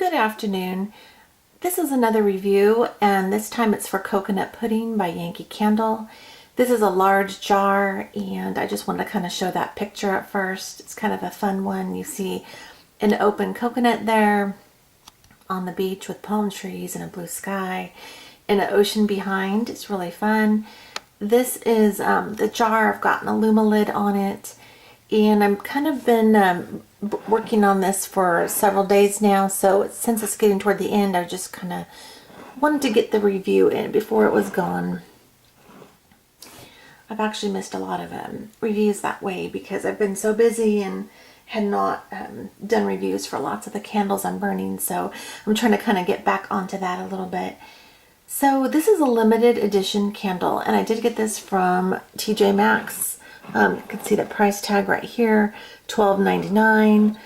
Good afternoon. This is another review, and this time it's for coconut pudding by Yankee Candle. This is a large jar, and I just wanted to kind of show that picture at first. It's kind of a fun one. You see an open coconut there on the beach with palm trees and a blue sky and an ocean behind. It's really fun. This is the jar. I've got an aluminum lid on it, and I'm kind of been working on this for several days now, so since it's getting toward the end, I just kind of wanted to get the review in before it was gone. I've actually missed a lot of reviews that way because I've been so busy and had not done reviews for lots of the candles I'm burning, so I'm trying to kind of get back onto that a little bit. So this is a limited edition candle, and I did get this from TJ Maxx. You can see the price tag right here, $12.99.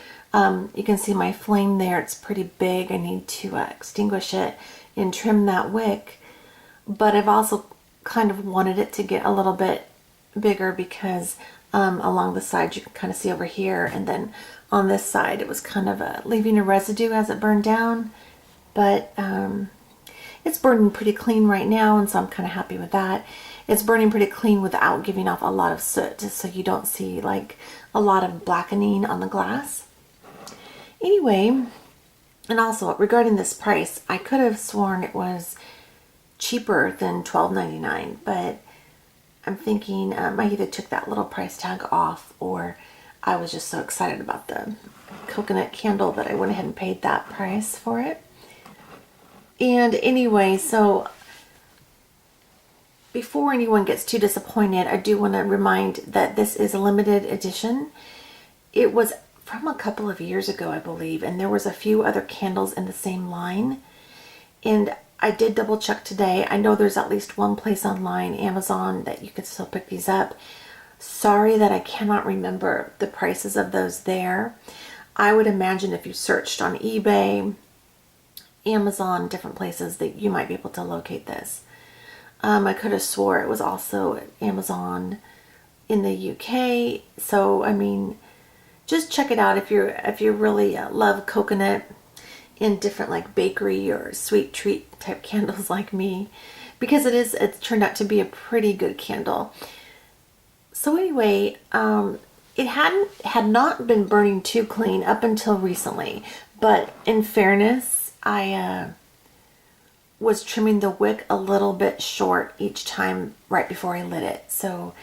You can see my flame there. It's pretty big. I need to extinguish it and trim that wick. But I've also kind of wanted it to get a little bit bigger because along the side you can kind of see over here, and then on this side it was kind of leaving a residue as it burned down. But it's burning pretty clean right now, and so I'm kind of happy with that. It's burning pretty clean without giving off a lot of soot, just so you don't see like a lot of blackening on the glass. Anyway, and also regarding this price, I could have sworn it was cheaper than $12.99, but I'm thinking I either took that little price tag off, or I was just so excited about the coconut candle that I went ahead and paid that price for it. And anyway, so before anyone gets too disappointed, I do want to remind that this is a limited edition. It was from a couple of years ago, I believe, and there was a few other candles in the same line. And I did double check today. I know there's at least one place online, Amazon, that you can still pick these up. Sorry that I cannot remember the prices of those there. I would imagine if you searched on eBay, Amazon, different places, that you might be able to locate this. I could have swore it was also Amazon in the UK. So I mean, just check it out if you really love coconut in different like bakery or sweet treat type candles like me, because it's turned out to be a pretty good candle. So anyway, it had not been burning too clean up until recently, but in fairness, I was trimming the wick a little bit short each time right before I lit it. So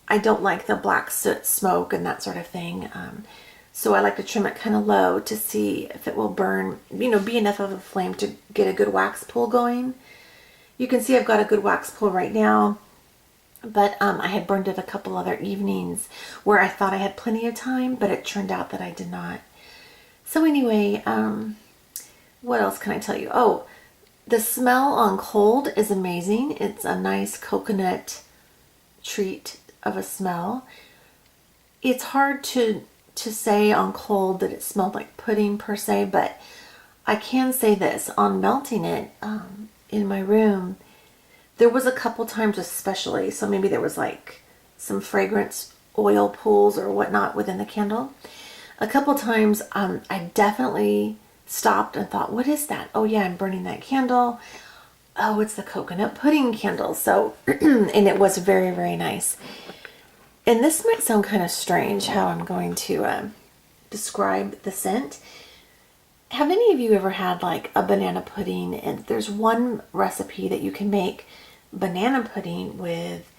I don't like the black soot smoke and that sort of thing. So I like to trim it kind of low to see if it will burn, be enough of a flame to get a good wax pull going. You can see I've got a good wax pull right now, but I had burned it a couple other evenings where I thought I had plenty of time, but it turned out that I did not. So anyway, what else can I tell you? Oh, the smell on cold is amazing. It's a nice coconut treat of a smell. It's hard to say on cold that it smelled like pudding per se, but I can say this. On melting it in my room, there was a couple times especially, so maybe there was like some fragrance oil pools or whatnot within the candle. A couple times I definitely stopped and thought, what is that? Oh yeah, I'm burning that candle. Oh, it's the coconut pudding candle. So, and it was very, very nice. And this might sound kind of strange how I'm going to describe the scent. Have any of you ever had like a banana pudding? And there's one recipe that you can make banana pudding with,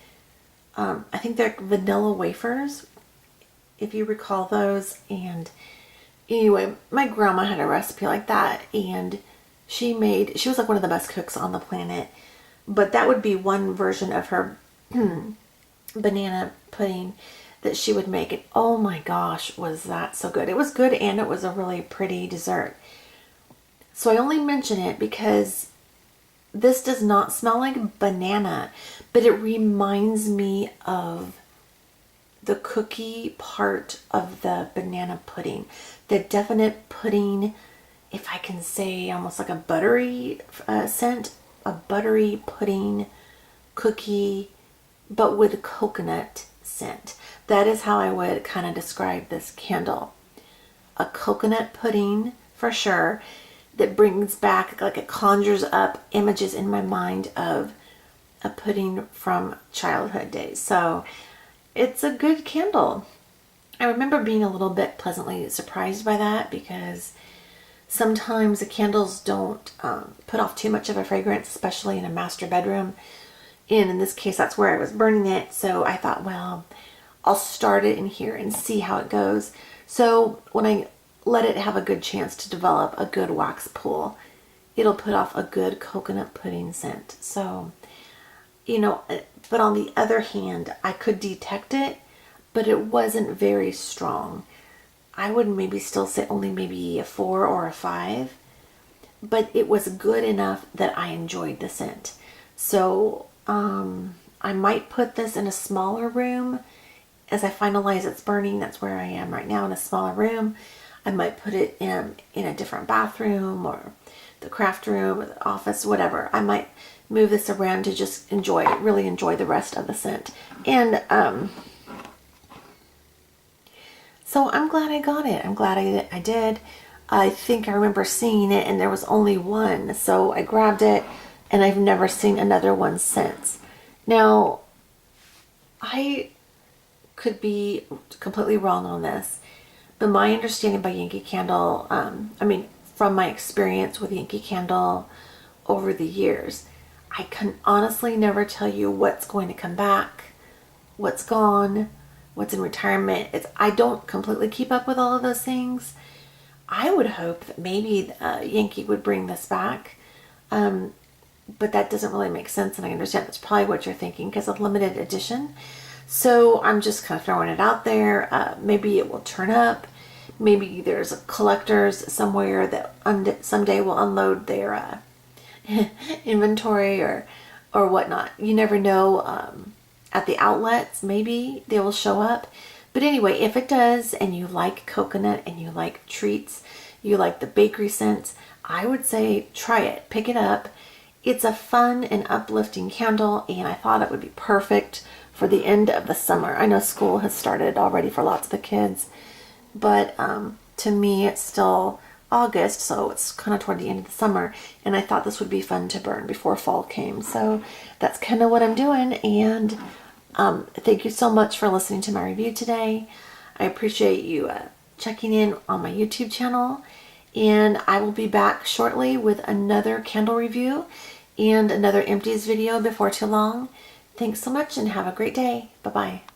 I think they're vanilla wafers, if you recall those. And anyway, my grandma had a recipe like that, and she was like one of the best cooks on the planet. But that would be one version of her banana pudding that she would make. And oh my gosh, was that so good. It was good, and it was a really pretty dessert. So I only mention it because this does not smell like banana, but it reminds me of the cookie part of the banana pudding. The definite pudding, if I can say, almost like a buttery scent, a buttery pudding cookie, but with coconut scent. That is how I would kind of describe this candle. A coconut pudding for sure. that brings back, like it conjures up images in my mind of a pudding from childhood days. So it's a good candle. I remember being a little bit pleasantly surprised by that, because sometimes the candles don't put off too much of a fragrance, especially in a master bedroom. And in this case, that's where I was burning it. So I thought, well, I'll start it in here and see how it goes. So when I let it have a good chance to develop a good wax pool, it'll put off a good coconut pudding scent. So, you know, but on the other hand, I could detect it, but it wasn't very strong. I would maybe still say only maybe a 4 or a 5, but it was good enough that I enjoyed the scent. So I might put this in a smaller room as I finalize its burning. That's where I am right now, in a smaller room. I might put it in a different bathroom, or the craft room, or the office, whatever. I might move this around to just enjoy it, really enjoy the rest of the scent. And so I'm glad I got it. I'm glad I did. I think I remember seeing it and there was only one, so I grabbed it, and I've never seen another one since. Now, I could be completely wrong on this, but my understanding by Yankee Candle, from my experience with Yankee Candle over the years, I can honestly never tell you what's going to come back, what's gone, what's in retirement. I don't completely keep up with all of those things. I would hope that maybe Yankee would bring this back, but that doesn't really make sense, and I understand that's probably what you're thinking because of limited edition. So I'm just kind of throwing it out there. Maybe it will turn up. Maybe there's a collectors somewhere that someday will unload their inventory or whatnot. You never know. At the outlets, maybe they will show up. But anyway, if it does, and you like coconut and you like treats, you like the bakery scents, I would say try it. Pick it up. It's a fun and uplifting candle, and I thought it would be perfect for the end of the summer. I know school has started already for lots of the kids, but to me it's still August, so it's kind of toward the end of the summer, and I thought this would be fun to burn before fall came. So that's kind of what I'm doing, and thank you so much for listening to my review today. I appreciate you checking in on my YouTube channel, and I will be back shortly with another candle review and another empties video before too long. Thanks so much and have a great day. Bye-bye.